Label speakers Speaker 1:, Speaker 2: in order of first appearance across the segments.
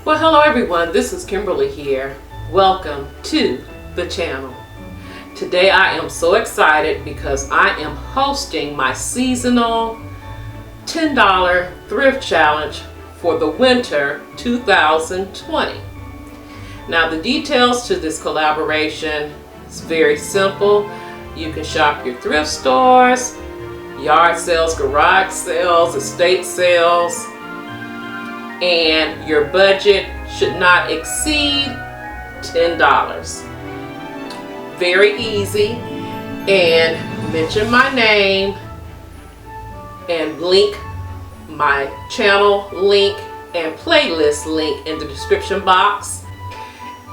Speaker 1: Well, hello everyone, this is Kimberly here. Welcome to the channel. Today I am so excited because I am hosting my seasonal $10 thrift challenge for the winter 2020. Now the details to this collaboration is very simple. You can shop your thrift stores, yard sales, garage sales, estate sales, and your budget should not exceed $10. Very easy, and mention my name and link my channel link and playlist link in the description box.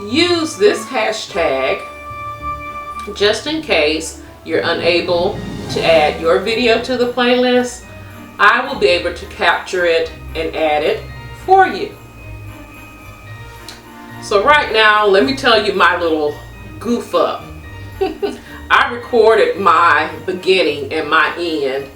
Speaker 1: Use this hashtag just in case you're unable to add your video to the playlist. I will be able to capture it and add it for you. So right now, let me tell you my little goof up. I recorded my beginning and my end,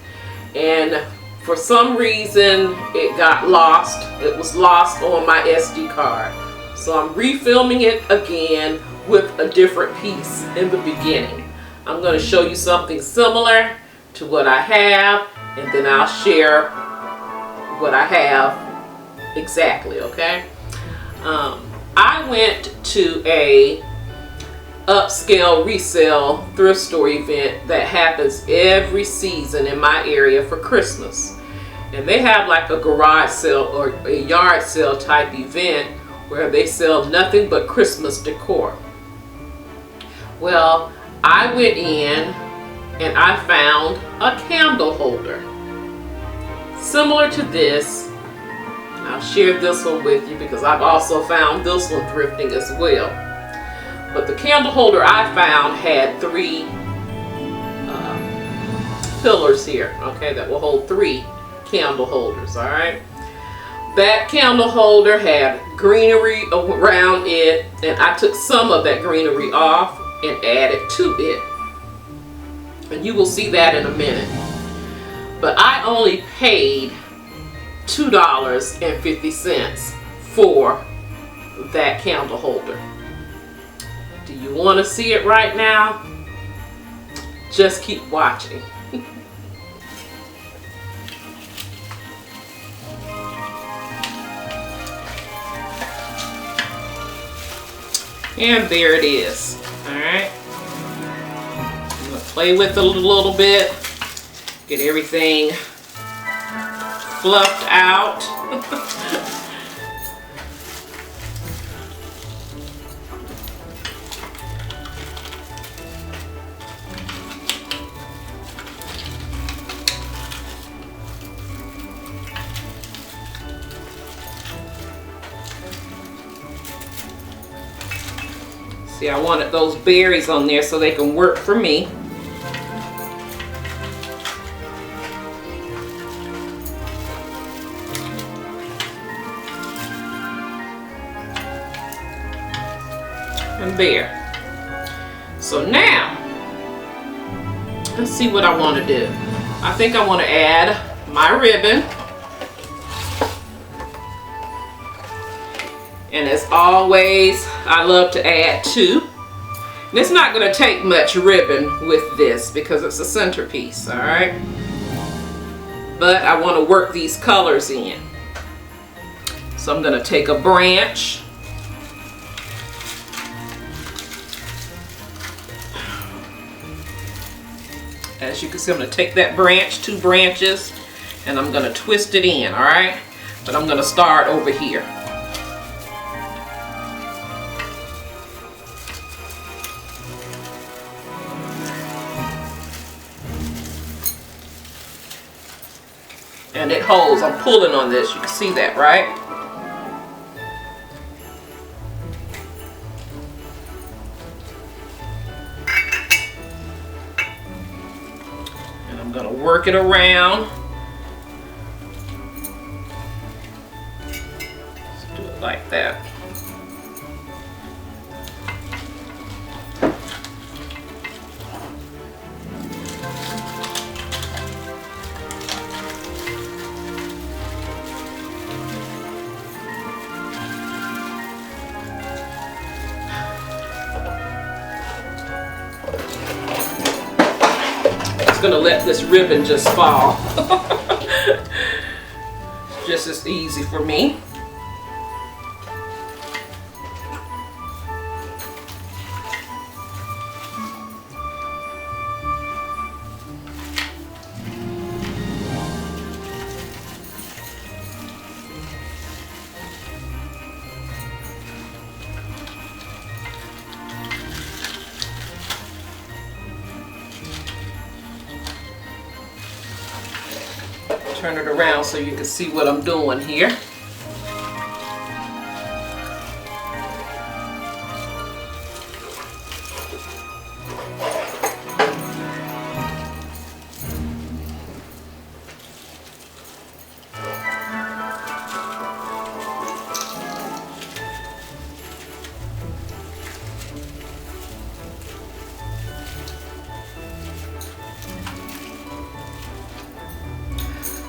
Speaker 1: and for some reason it got lost. It was lost on my SD card. So I'm refilming it again with a different piece in the beginning. I'm going to show you something similar to what I have, and then I'll share what I have exactly, okay? I went to a upscale resale thrift store event that happens every season in my area for Christmas. And they have like a garage sale or a yard sale type event where they sell nothing but Christmas decor. Well, I went in and I found a candle holder similar to this. I'll share this one with you because I've also found this one thrifting as well. But the candle holder I found had three pillars here, okay, that will hold 3 candle holders, all right? That candle holder had greenery around it, and I took some of that greenery off and added to it. And you will see that in a minute. But I only paid $2.50 for that candle holder. Do you want to see it right now? Just keep watching. And there it is. Alright. I'm going to play with it a little bit. Get everything fluffed out. See, I wanted those berries on there so they can work for me. And there. So now, let's see what I want to do. I think I want to add my ribbon. And as always, I love to add 2. And it's not going to take much ribbon with this because it's a centerpiece, all right? But I want to work these colors in. So I'm going to take a branch. As you can see, I'm going to take that branch, 2 branches, and I'm going to twist it in, all right? But I'm going to start over here. And it holds. I'm pulling on this. You can see that, right? And I'm going to work it around. Let's do it like that. gonna let this ribbon just fall. Just as easy for me. Turn it around so you can see what I'm doing here.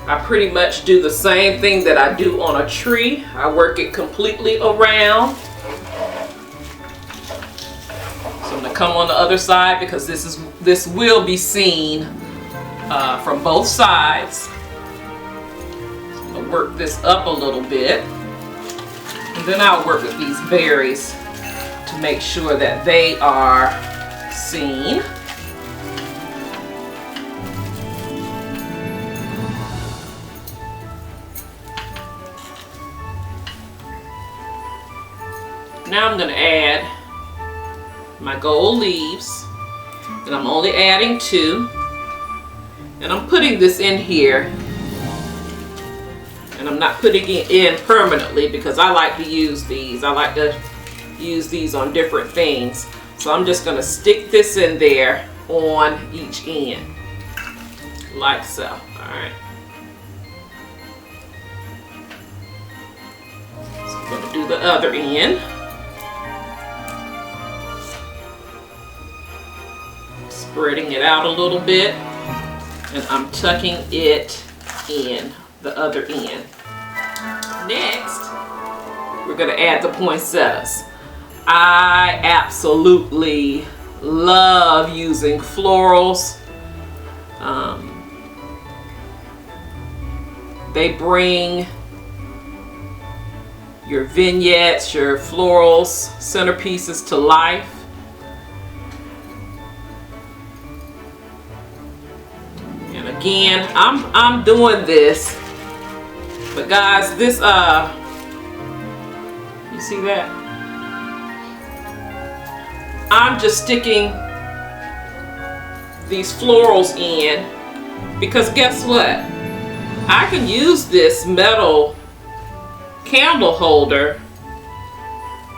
Speaker 1: I pretty much do the same thing that I do on a tree. I work it completely around. So I'm going to come on the other side because this will be seen from both sides. So I'm going to work this up a little bit. And then I'll work with these berries to make sure that they are seen. Now I'm going to add my gold leaves, and I'm only adding 2, and I'm putting this in here, and I'm not putting it in permanently because I like to use these. I like to use these on different things, so I'm just going to stick this in there on each end, like so. Alright. So I'm going to do the other end. Spreading it out a little bit, and I'm tucking it in the other end. Next, we're going to add the poinsettias. I absolutely love using florals. They bring your vignettes, your florals, centerpieces to life. Again, I'm doing this, but guys, this you see that? I'm just sticking these florals in because guess what? I can use this metal candle holder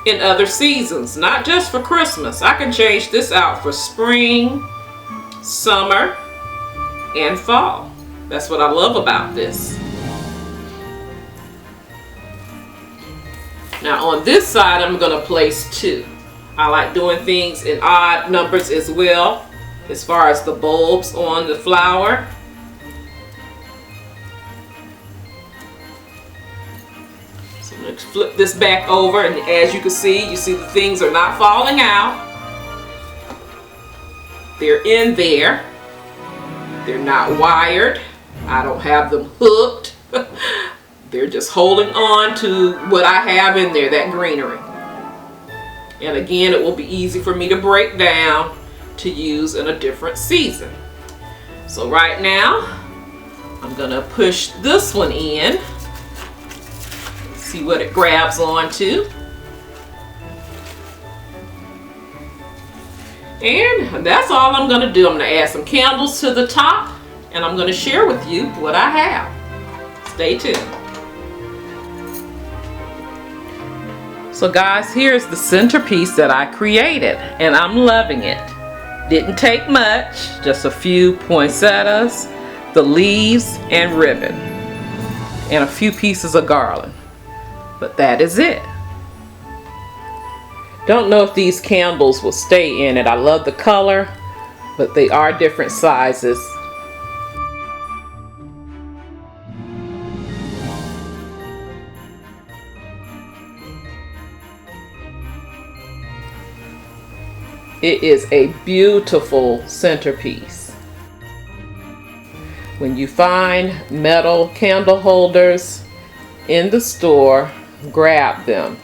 Speaker 1: in other seasons, not just for Christmas. I can change this out for spring, summer, and fall. That's what I love about this. Now on this side, I'm going to place 2. I like doing things in odd numbers as well, as far as the bulbs on the flower. So let's flip this back over, and as you can see, the things are not falling out. They're in there. They're not wired. I don't have them hooked. They're just holding on to what I have in there, that greenery. And again, it will be easy for me to break down to use in a different season. So right now, I'm gonna push this one in. See what it grabs onto. And that's all I'm going to do. I'm going to add some candles to the top, and I'm going to share with you what I have. Stay tuned. So guys, here's the centerpiece that I created, and I'm loving it. Didn't take much, just a few poinsettias, the leaves and ribbon, and a few pieces of garland. But that is it. Don't know if these candles will stay in it. I love the color, but they are different sizes. It is a beautiful centerpiece. When you find metal candle holders in the store, grab them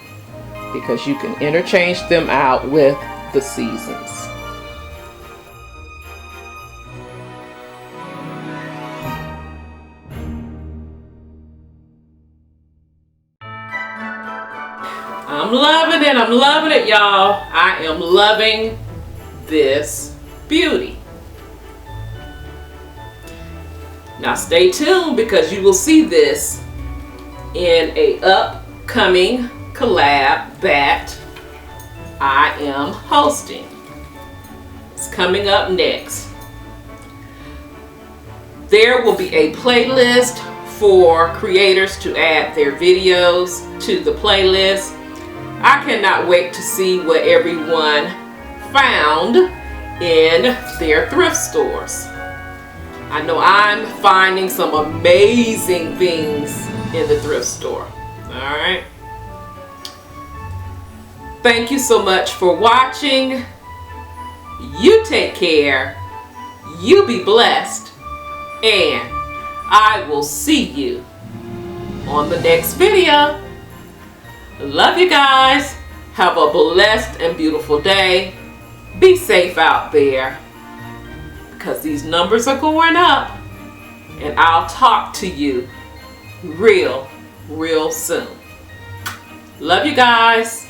Speaker 1: because you can interchange them out with the seasons. I'm loving it, y'all. I am loving this beauty. Now stay tuned because you will see this in a upcoming collab that I am hosting. It's coming up next. There will be a playlist for creators to add their videos to the playlist. I cannot wait to see what everyone found in their thrift stores. I know I'm finding some amazing things in the thrift store. All right. Thank you so much for watching. You take care. You be blessed. And I will see you on the next video. Love you guys. Have a blessed and beautiful day. Be safe out there because these numbers are going up. And I'll talk to you real soon. Love you guys.